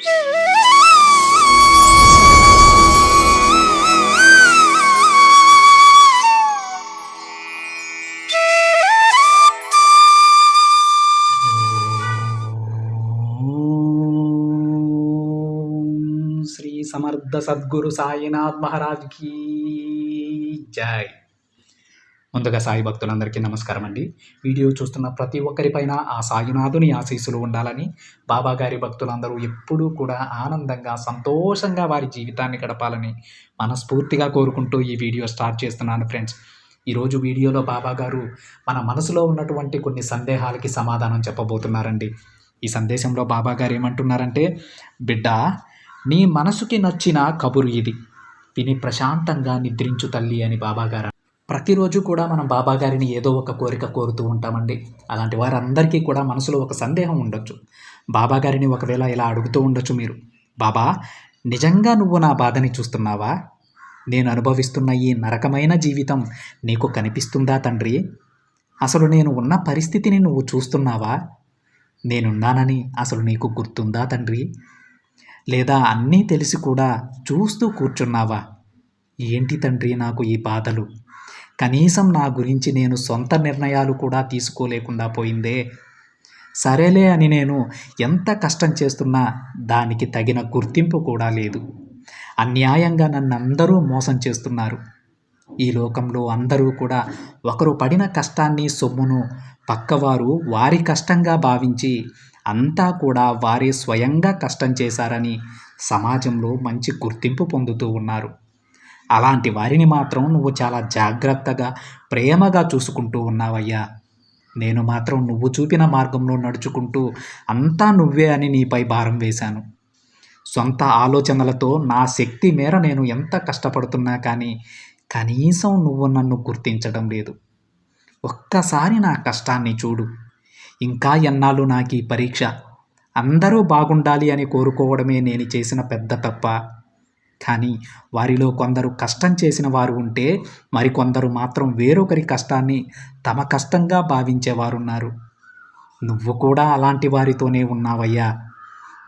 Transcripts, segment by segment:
శ్రీ సమర్థ సద్గురు సాయినాథ్ మహారాజ్ కీ జై. ముందుగా సాయి భక్తులందరికీ నమస్కారం అండి. వీడియో చూస్తున్న ప్రతి ఒక్కరిపైన ఆ సాయినాథుని ఆశీస్సులు ఉండాలని, బాబా గారి భక్తులందరూ ఎప్పుడూ కూడా ఆనందంగా సంతోషంగా వారి జీవితాన్ని గడపాలని మనస్ఫూర్తిగా కోరుకుంటూ ఈ వీడియో స్టార్ట్ చేస్తున్నాను ఫ్రెండ్స్. ఈరోజు వీడియోలో బాబా గారు మన మనసులో ఉన్నటువంటి కొన్ని సందేహాలకి సమాధానం చెప్పబోతున్నారండి. ఈ సందేశంలో బాబా గారు ఏమంటున్నారంటే, బిడ్డ, నీ మనసుకి నచ్చిన కబురు ఇది, విని ప్రశాంతంగా నిద్రించు తల్లి అని బాబాగారు. ప్రతిరోజు కూడా మనం బాబాగారిని ఏదో ఒక కోరిక కోరుతూ ఉంటామండి. అలాంటి వారందరికీ కూడా మనసులో ఒక సందేహం ఉండొచ్చు. బాబాగారిని ఒకవేళ ఇలా అడుగుతూ ఉండొచ్చు మీరు, బాబా, నిజంగా నువ్వు నా బాధని చూస్తున్నావా? నేను అనుభవిస్తున్న ఈ నరకమైన జీవితం నీకు కనిపిస్తుందా తండ్రి? అసలు నేను ఉన్న పరిస్థితిని నువ్వు చూస్తున్నావా? నేనున్నానని అసలు నీకు గుర్తుందా తండ్రి? లేదా అన్నీ తెలిసి కూడా చూస్తూ కూర్చున్నావా? ఏంటి తండ్రి నాకు ఈ బాధలు? కనీసం నా గురించి నేను సొంత నిర్ణయాలు కూడా తీసుకోలేకుండా పోయిందే. సరేలే అని నేను ఎంత కష్టం చేస్తున్నా దానికి తగిన గుర్తింపు కూడా లేదు. అన్యాయంగా నన్నందరూ మోసం చేస్తున్నారు. ఈ లోకంలో అందరూ కూడా ఒకరు పడిన కష్టాన్ని, సొమ్మును పక్కవారు వారి కష్టంగా భావించి అంతా కూడా వారే స్వయంగా కష్టం చేశారని సమాజంలో మంచి గుర్తింపు పొందుతూ ఉన్నారు. అలాంటి వారిని మాత్రం నువ్వు చాలా జాగ్రత్తగా, ప్రేమగా చూసుకుంటూ ఉన్నావయ్యా. నేను మాత్రం నువ్వు చూపిన మార్గంలో నడుచుకుంటూ అంతా నువ్వే అని నీపై భారం వేశాను. సొంత ఆలోచనలతో నా శక్తి మేర నేను ఎంత కష్టపడుతున్నా కానీ కనీసం నువ్వు నన్ను గుర్తించడం లేదు. ఒక్కసారి నా కష్టాన్ని చూడు. ఇంకా ఎన్నాళ్ళు నాకు ఈ పరీక్ష? అందరూ బాగుండాలి అని కోరుకోవడమే నేను చేసిన పెద్ద తప్ప. కానీ వారిలో కొందరు కష్టం చేసిన వారు ఉంటే మరికొందరు మాత్రం వేరొకరి కష్టాన్ని తమ కష్టంగా భావించేవారున్నారు. నువ్వు కూడా అలాంటి వారితోనే ఉన్నావయ్యా.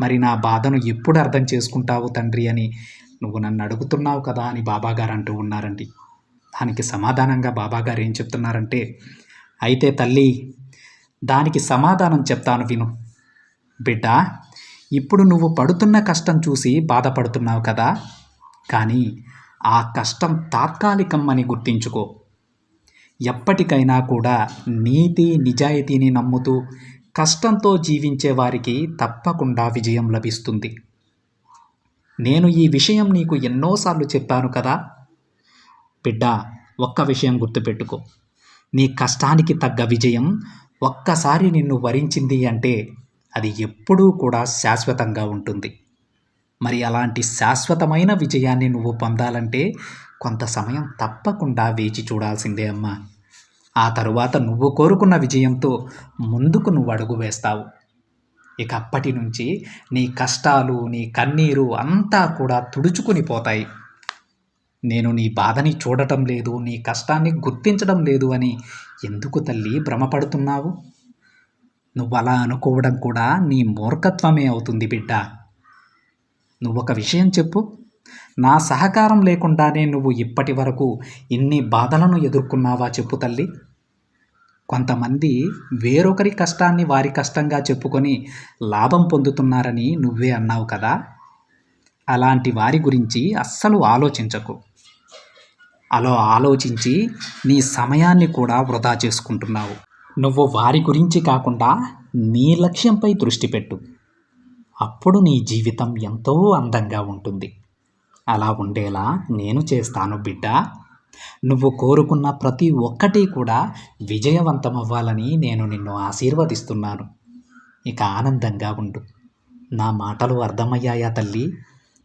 మరి నా బాధను ఎప్పుడు అర్థం చేసుకుంటావు తండ్రి అని నువ్వు నన్ను అడుగుతున్నావు కదా అని బాబాగారు అంటూ ఉన్నారండి. దానికి సమాధానంగా బాబాగారు ఏం చెప్తున్నారంటే, అయితే తల్లి, దానికి సమాధానం చెప్తాను విను. బిడ్డ, ఇప్పుడు నువ్వు పడుతున్న కష్టం చూసి బాధపడుతున్నావు కదా, కానీ ఆ కష్టం తాత్కాలికం అని గుర్తించుకో. ఎప్పటికైనా కూడా నీతి నిజాయితీని నమ్ముతూ కష్టంతో జీవించే వారికి తప్పకుండా విజయం లభిస్తుంది. నేను ఈ విషయం నీకు ఎన్నోసార్లు చెప్పాను కదా. బిడ్డ, ఒక్క విషయం గుర్తుపెట్టుకో. నీ కష్టానికి తగ్గ విజయం ఒక్కసారి నిన్ను వరించింది అంటే అది ఎప్పుడూ కూడా శాశ్వతంగా ఉంటుంది. మరి అలాంటి శాశ్వతమైన విజయాన్ని నువ్వు పొందాలంటే కొంత సమయం తప్పకుండా వేచి చూడాల్సిందే అమ్మా. ఆ తరువాత నువ్వు కోరుకున్న విజయంతో ముందుకు నువ్వు అడుగు వేస్తావు. ఇక అప్పటి నుంచి నీ కష్టాలు, నీ కన్నీరు అంతా కూడా తుడుచుకుని పోతాయి. నేను నీ బాధని చూడటం లేదు, నీ కష్టాన్ని గుర్తించడం లేదు అని ఎందుకు తల్లి భ్రమపడుతున్నావు? నువ్వు అలా అనుకోవడం కూడా నీ మూర్ఖత్వమే అవుతుంది బిడ్డ. నువ్వొక విషయం చెప్పు. నా సహకారం లేకుండానే నువ్వు ఇప్పటి వరకు ఇన్ని బాధలను ఎదుర్కొన్నావా చెప్పు తల్లి. కొంతమంది వేరొకరి కష్టాన్ని వారి కష్టంగా చెప్పుకొని లాభం పొందుతున్నారని నువ్వే అన్నావు కదా. అలాంటి వారి గురించి అస్సలు ఆలోచించకు. అలా ఆలోచించి నీ సమయాన్ని కూడా వృధా చేసుకుంటున్నావు. నువ్వు వారి గురించి కాకుండా నీ లక్ష్యంపై దృష్టి పెట్టు. అప్పుడు నీ జీవితం ఎంతో అందంగా ఉంటుంది. అలా ఉండేలా నేను చేస్తాను బిడ్డ. నువ్వు కోరుకున్న ప్రతి ఒక్కటి కూడా విజయవంతం అవ్వాలని నేను నిన్ను ఆశీర్వదిస్తున్నాను. ఇక ఆనందంగా ఉండు. నా మాటలు అర్థమయ్యాయా తల్లి?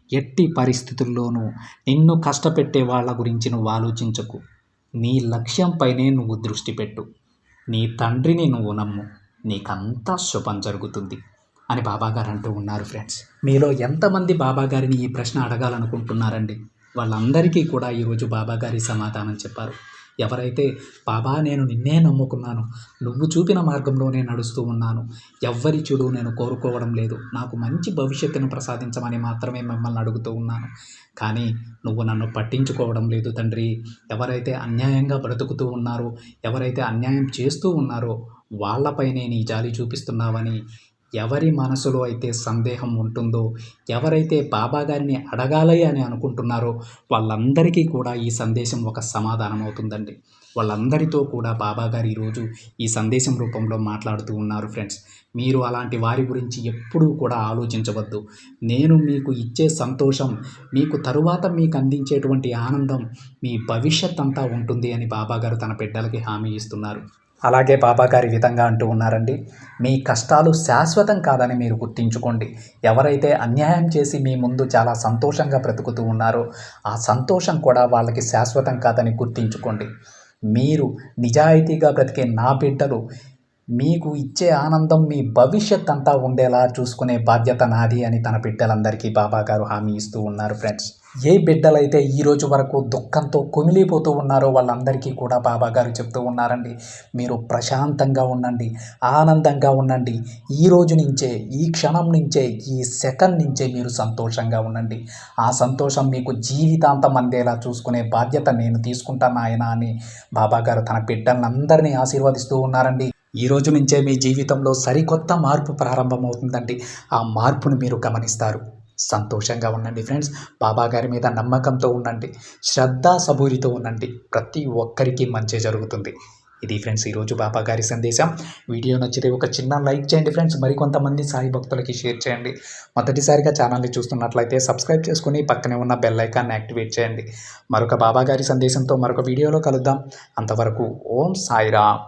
ఎట్టి పరిస్థితుల్లోనూ నిన్ను కష్టపెట్టే వాళ్ళ గురించి నువ్వు ఆలోచించకు. నీ లక్ష్యంపైనే నువ్వు దృష్టి పెట్టు. నీ తండ్రిని నువ్వు నమ్ము. నీకంతా శుభం జరుగుతుంది అని బాబాగారు అంటూ ఉన్నారు ఫ్రెండ్స్. మీలో ఎంతమంది బాబాగారిని ఈ ప్రశ్న అడగాలనుకుంటున్నారండి? వాళ్ళందరికీ కూడా ఈరోజు బాబాగారి సమాధానం చెప్పారు. ఎవరైతే బాబా నేను నిన్నే నమ్ముకున్నాను, నువ్వు చూపిన మార్గంలోనే నడుస్తూ ఉన్నాను, ఎవ్వరి చెడు నేను కోరుకోవడం లేదు, నాకు మంచి భవిష్యత్తును ప్రసాదించమని మాత్రమే మిమ్మల్ని అడుగుతూ ఉన్నాను, కానీ నువ్వు నన్ను పట్టించుకోవడం లేదు తండ్రి. ఎవరైతే అన్యాయంగా బ్రతుకుతూ ఉన్నారో, ఎవరైతే అన్యాయం చేస్తూ ఉన్నారో వాళ్ళపైనే నీ జాలి చూపిస్తున్నావని ఎవరి మనసులో అయితే సందేహం ఉంటుందో, ఎవరైతే బాబా గారిని అడగాలి అని అనుకుంటున్నారో వాళ్ళందరికీ కూడా ఈ సందేశం ఒక సమాధానం అవుతుందండి. వాళ్ళందరితో కూడా బాబా గారు ఈరోజు ఈ సందేశం రూపంలో మాట్లాడుతూ ఉన్నారు ఫ్రెండ్స్. మీరు అలాంటి వారి గురించి ఎప్పుడూ కూడా ఆలోచించవద్దు. నేను మీకు ఇచ్చే సంతోషం, మీకు తరువాత మీకు అందించేటువంటి ఆనందం, మీ భవిష్యత్ అంతా ఉంటుంది అని బాబా గారు తన బిడ్డలకి హామీ ఇస్తున్నారు. అలాగే బాబా గారు ఈ విధంగా అంటూ ఉన్నారండి, మీ కష్టాలు శాశ్వతం కాదని మీరు గుర్తించుకోండి. ఎవరైతే అన్యాయం చేసి మీ ముందు చాలా సంతోషంగా బ్రతుకుతూ ఉన్నారో ఆ సంతోషం కూడా వాళ్ళకి శాశ్వతం కాదని గుర్తించుకోండి. మీరు నిజాయితీగా బ్రతికే నా బిడ్డలు మీకు ఇచ్చే ఆనందం మీ భవిష్యత్ అంతా ఉండేలా చూసుకునే బాధ్యత నాది అని తన బిడ్డలందరికీ బాబా గారు హామీ ఇస్తూ ఉన్నారు ఫ్రెండ్స్. ఏ బిడ్డలైతే ఈరోజు వరకు దుఃఖంతో కుమిలిపోతూ ఉన్నారో వాళ్ళందరికీ కూడా బాబా గారు చెప్తూ ఉన్నారండి, మీరు ప్రశాంతంగా ఉండండి, ఆనందంగా ఉండండి. ఈ రోజు నుంచే, ఈ క్షణం నుంచే, ఈ సెకండ్ నుంచే మీరు సంతోషంగా ఉండండి. ఆ సంతోషం మీకు జీవితాంతం అందేలా చూసుకునే బాధ్యత నేను తీసుకుంటాను ఆయన అని బాబా గారు తన బిడ్డలందరినీ ఆశీర్వదిస్తూ ఉన్నారండి. ఈ రోజు నుంచే మీ జీవితంలో సరికొత్త మార్పు ప్రారంభమవుతుందండి. ఆ మార్పును మీరు గమనిస్తారు. సంతోషంగా ఉండండి ఫ్రెండ్స్. బాబా గారి మీద నమ్మకంతో ఉండండి, శ్రద్ధ సబూరితో ఉండండి. ప్రతి ఒక్కరికి మంచి జరుగుతుంది. ఇది ఫ్రెండ్స్ ఈరోజు బాబా గారి సందేశం. వీడియో నచ్చితే ఒక చిన్న లైక్ చేయండి ఫ్రెండ్స్. మరికొంతమంది సాయి భక్తులకి షేర్ చేయండి. మొదటిసారిగా ఛానల్ని చూస్తున్నట్లయితే సబ్స్క్రైబ్ చేసుకుని పక్కనే ఉన్న బెల్ ఐకాన్ని యాక్టివేట్ చేయండి. మరొక బాబా గారి సందేశంతో మరొక వీడియోలో కలుద్దాం. అంతవరకు ఓం సాయిరామ్.